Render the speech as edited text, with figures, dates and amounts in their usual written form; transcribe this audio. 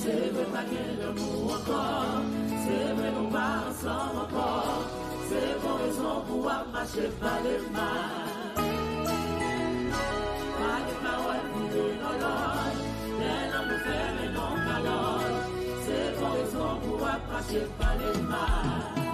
C'est vrai pas qu'il de nous encore, c'est vrai nous pas ensemble encore, c'est pour raison pour marcher par les mains. Pas de parole pour nos loges, les noms nous ferment et non calors, c'est pour raison pour marcher par les mains.